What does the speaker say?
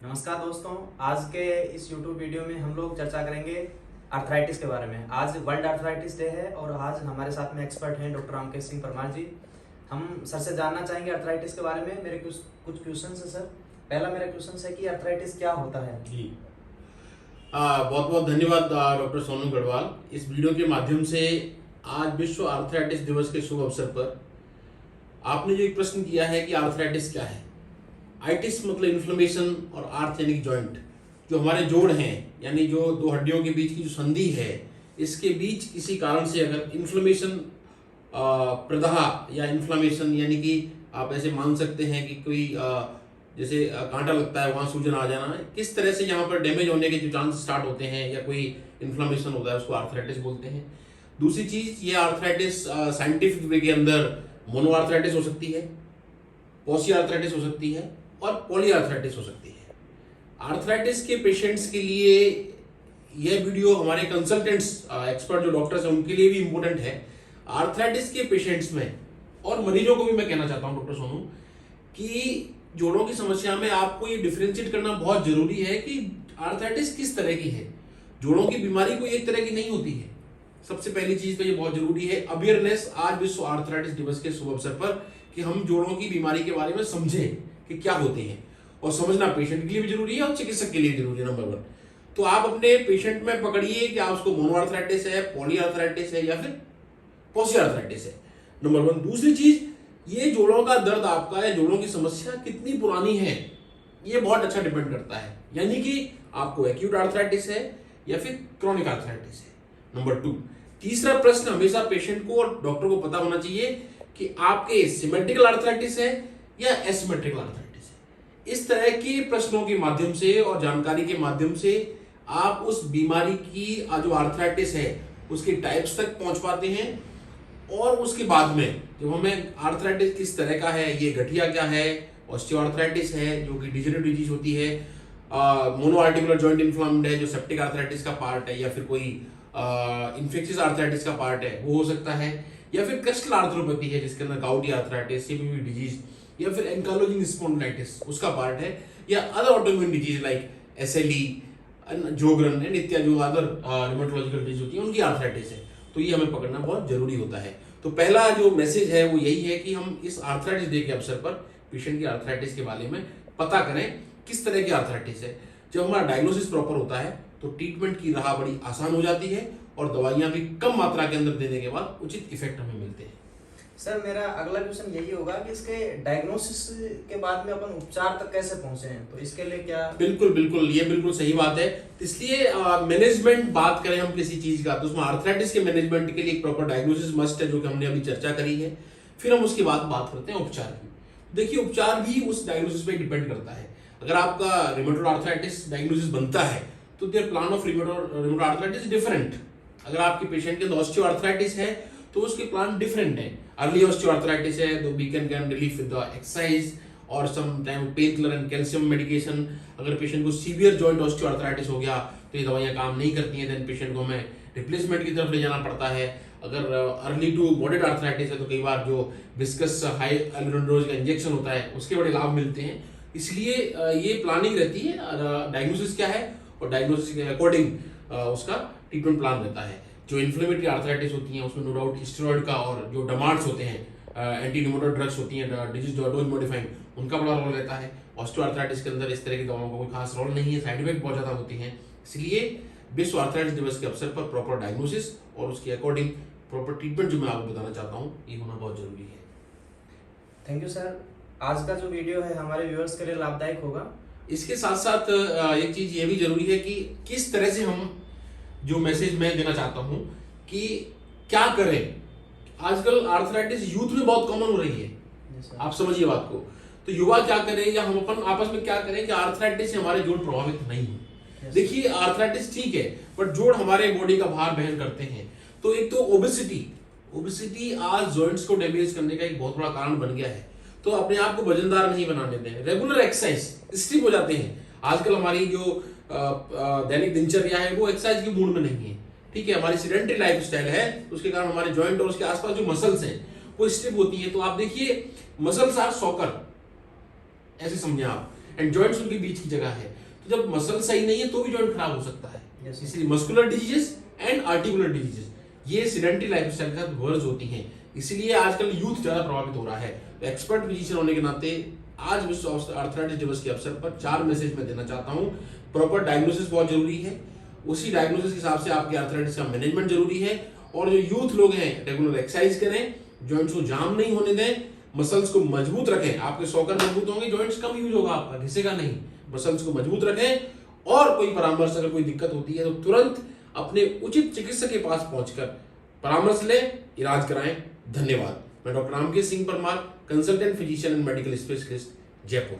नमस्कार दोस्तों, आज के इस YouTube वीडियो में हम लोग चर्चा करेंगे आर्थराइटिस के बारे में। आज वर्ल्ड आर्थराइटिस डे है और आज हमारे साथ में एक्सपर्ट हैं डॉक्टर रामकेश सिंह परमार जी। हम सर से जानना चाहेंगे आर्थराइटिस के बारे में। मेरे कुछ क्वेश्चन है सर। पहला मेरा क्वेश्चन है कि आर्थराइटिस क्या होता है? जी बहुत बहुत धन्यवाद डॉक्टर सोनू गढ़वाल। इस वीडियो के माध्यम से आज विश्व आर्थराइटिस दिवस के शुभ अवसर पर आपने जो एक प्रश्न किया है कि आर्थराइटिस क्या है। आइटिस मतलब इन्फ्लेमेशन और आर्थ यानी कि जॉइंट, जो हमारे जोड़ हैं यानी जो दो हड्डियों के बीच की जो संधि है, इसके बीच किसी कारण से अगर इन्फ्लेमेशन प्रदाह या इन्फ्लेमेशन यानी कि आप ऐसे मान सकते हैं कि कोई जैसे कांटा लगता है वहाँ सूजन आ जाना, किस तरह से यहाँ पर डैमेज होने के जो चांस स्टार्ट होते हैं या कोई इन्फ्लेमेशन होता है, उसको आर्थराइटिस बोलते हैं। दूसरी चीज, ये आर्थराइटिस साइंटिफिक वे के अंदर मोनो आर्थराइटिस हो सकती है, पॉसी आर्थराइटिस हो सकती है और पॉली आर्थराइटिस हो सकती है। आर्थराइटिस के पेशेंट्स के लिए यह वीडियो हमारे कंसल्टेंट्स एक्सपर्ट जो डॉक्टर्स हैं उनके लिए भी इम्पोर्टेंट है। आर्थराइटिस के पेशेंट्स में और मरीजों को भी मैं कहना चाहता हूं डॉक्टर सोनू कि जोड़ों की समस्या में आपको ये डिफरेंशिएट करना बहुत जरूरी है कि आर्थराइटिस किस तरह की है। जोड़ों की बीमारी कोई एक तरह की नहीं होती है। सबसे पहली चीज तो ये बहुत जरूरी है अवेयरनेस आज विश्व आर्थराइटिस दिवस के शुभ अवसर पर कि हम जोड़ों की बीमारी के बारे में समझें कि क्या होते हैं, और समझना पेशेंट के लिए भी जरूरी है और चिकित्सक के लिए जरूरी है। नंबर 1 तो आप अपने पेशेंट में पकड़िए कि आप उसको मोनो आर्थराइटिस है, पॉली आर्थराइटिस है या फिर पॉसी आर्थराइटिस है। नंबर 1। दूसरी चीज, ये जोड़ों का दर्द आपका या जोड़ों की समस्या कितनी पुरानी है, ये बहुत अच्छा डिपेंड करता है, यानी कि आपको एक्यूट आर्थराइटिस है या फिर क्रॉनिक आर्थराइटिस है। नंबर 2। तीसरा प्रश्न हमेशा पेशेंट को और डॉक्टर को पता होना चाहिए कि आपके सिमेट्रिकल आर्थराइटिस है या एसिमेट्रिकल आर्थराइटिस है। इस तरह के प्रश्नों के माध्यम से और जानकारी के माध्यम से आप उस बीमारी की जो आर्थराइटिस है उसके टाइप्स तक पहुंच पाते हैं, और उसके बाद में जब हमें आर्थराइटिस किस तरह का है, ये गठिया क्या है, ऑस्टियोआर्थराइटिस है जो कि डिजेनरेटिव डिजीज होती है, मोनो आर्टिकुलर जॉइंट इन्फ्लेम्ड है जो सेप्टिक आर्थराइटिस का पार्ट है, या फिर कोई इन्फेक्शियस आर्थराइटिस का पार्ट है वो हो सकता है, या फिर क्रस्टल आर्थरोपैथी है जिसके अंदर गाउटी आर्थराइटिस, सीपीवी डिजीज, या फिर एंकाइलोजिंग स्पॉन्डिलाइटिस उसका पार्ट है, या other autoimmune disease like SLE, Sjogren and इत्यादि जो अदर रिमेटोलॉजिकल डिजीज होती है उनकी आर्थराइटिस है। तो ये हमें पकड़ना बहुत जरूरी होता है। तो पहला जो मैसेज है वो यही है कि हम इस आर्थराइटिस डे के अवसर पर पेशेंट की आर्थराइटिस के बारे में पता करें किस तरह की आर्थराइटिस है। जब हमारा डायग्नोसिस प्रॉपर होता है तो ट्रीटमेंट की राह बड़ी आसान हो जाती है और दवाइयां भी कम मात्रा के अंदर देने के बाद उचित इफेक्ट हमें मिलते हैं। सर, मेरा अगला क्वेश्चन यही होगा कि इसके डायग्नोसिस के बाद में अपन उपचार तक कैसे पहुंचे हैं, तो इसके लिए क्या? बिल्कुल बिल्कुल, ये बिल्कुल सही बात है। इसलिए मैनेजमेंट बात करें हम किसी चीज का तो उसमें आर्थराइटिस के मैनेजमेंट के लिए एक प्रॉपर डायग्नोसिस मस्ट है जो कि हमने अभी चर्चा करी है। फिर हम उसके बाद बात करते हैं उपचार की। देखिए, उपचार भी उस डायग्नोसिस पे डिपेंड करता है। अगर आपका रिमेटोइड आर्थराइटिस डायग्नोसिस बनता है तो their plan of rheumatoid arthritis different. अगर आपके पेशेंट के अंदर ऑस्टियोआर्थराइटिस है तो उसके प्लान डिफरेंट है। अर्ली ऑस्टियोआर्थराइटिस है तो we can relief with the exercise और some time pain killer and calcium medication. अगर पेशेंट को सीवियर जॉइंट ऑस्टियोआर्थराइटिस हो गया तो ये दवाइयां काम नहीं करती हैं, देन पेशेंट को हमें रिप्लेसमेंट की तरफ ले जाना पड़ता है। अगर अर्ली टू मॉडरेट आर्थराइटिस है तो कई बार जो विस्कस हाई एल्यूरोडोज का इंजेक्शन होता है उसके बड़े लाभ मिलते हैं। इसलिए ये प्लानिंग रहती है, डायग्नोसिस क्या है और डायग्नोसिस के अकॉर्डिंग उसका ट्रीटमेंट प्लान रहता है। जो इन्फ्लेमेटरी आर्थराइटिस होती हैं उसमें नो डाउट स्टेरॉइड का और जो डमार्ड्स होते हैं एंटी न्यूमोटॉइड ड्रग्स होती हैं डिजीज डोज मॉडिफाइंग, उनका बड़ा रोल रहता है। ऑस्टियोआर्थराइटिस के अंदर इस तरह की दवाओं का कोई खास रोल नहीं है, साइड इफेक्ट बहुत ज्यादा होती हैं। इसलिए विश्व आर्थराइटिस दिवस के अवसर पर प्रॉपर डायग्नोसिस और उसके अकॉर्डिंग प्रॉपर ट्रीटमेंट जो मैं आपको बताना चाहता हूँ ये होना बहुत जरूरी है। Thank you sir. आज का जो वीडियो है हमारे व्यूअर्स के लिए लाभदायक होगा। इसके साथ साथ एक चीज ये भी जरूरी है कि किस तरह से हम, जो मैसेज मैं देना चाहता हूं कि क्या करें। आजकल आर्थराइटिस यूथ में बहुत कॉमन हो रही है, आप समझिए बात को। तो युवा क्या करें या हम अपन आपस में क्या करें कि आर्थराइटिस से हमारे जोड़ प्रभावित नहीं हो। देखिए, आर्थराइटिस ठीक है बट जोड़ हमारे बॉडी का भार वहन करते हैं। तो एक तो ओबेसिटी आज जॉइंट्स को डैमेज करने का एक बहुत बड़ा कारण बन गया है। तो अपने आप को वजनदार नहीं बनाने दें, रेगुलर एक्सरसाइज स्टिक हो जाते हैं। आजकल हमारी जो दैनिक दिनचर्या है वो एक्सरसाइज की मूड में नहीं है, ठीक है। हमारी सीडेंटरी लाइफस्टाइल है, उसके कारण हमारे जॉइंट और उसके आसपास जो मसल्स हैं वो स्टिफ होती हैं। तो आप देखिए, मसल्स आर सॉकर, ऐसे समझे आप। एंड जॉइंट्स उनके बीच की जगह है। तो जब मसल सही नहीं है तो भी जॉइंट खराब हो सकता है। Yes. इसलिए muscular diseases and articular diseases ये सिडेंटरी लाइफस्टाइल के साथ वर्ज होती हैं, इसीलिए आजकल यूथ ज्यादा प्रभावित हो रहा है। तो एक्सपर्ट फिजिशियन होने के नाते आज विश्व आर्थराइटिस दिवस के अवसर पर 4 मैसेज मैं देना चाहता हूं। प्रॉपर डायग्नोसिस बहुत जरूरी है, उसी डायग्नोसिस के हिसाब से आपके आर्थराइटिस का मैनेजमेंट जरूरी है। और जो यूथ लोग हैं रेगुलर एक्सरसाइज करें, जॉइंट्स को जाम नहीं होने दें, मसल्स को मजबूत रखें। आपके सॉकर मजबूत होंगे, जॉइंट्स कम यूज होगा, आपका घिसेगा नहीं। मसल्स को मजबूत रखें और कोई परामर्श अगर कोई दिक्कत होती है तो तुरंत अपने उचित चिकित्सक के पास पहुंचकर परामर्श लें, इलाज कराएं। धन्यवाद। मैं doctor Ramkesh Singh Parmar, consultant physician and medical specialist, Jaipur.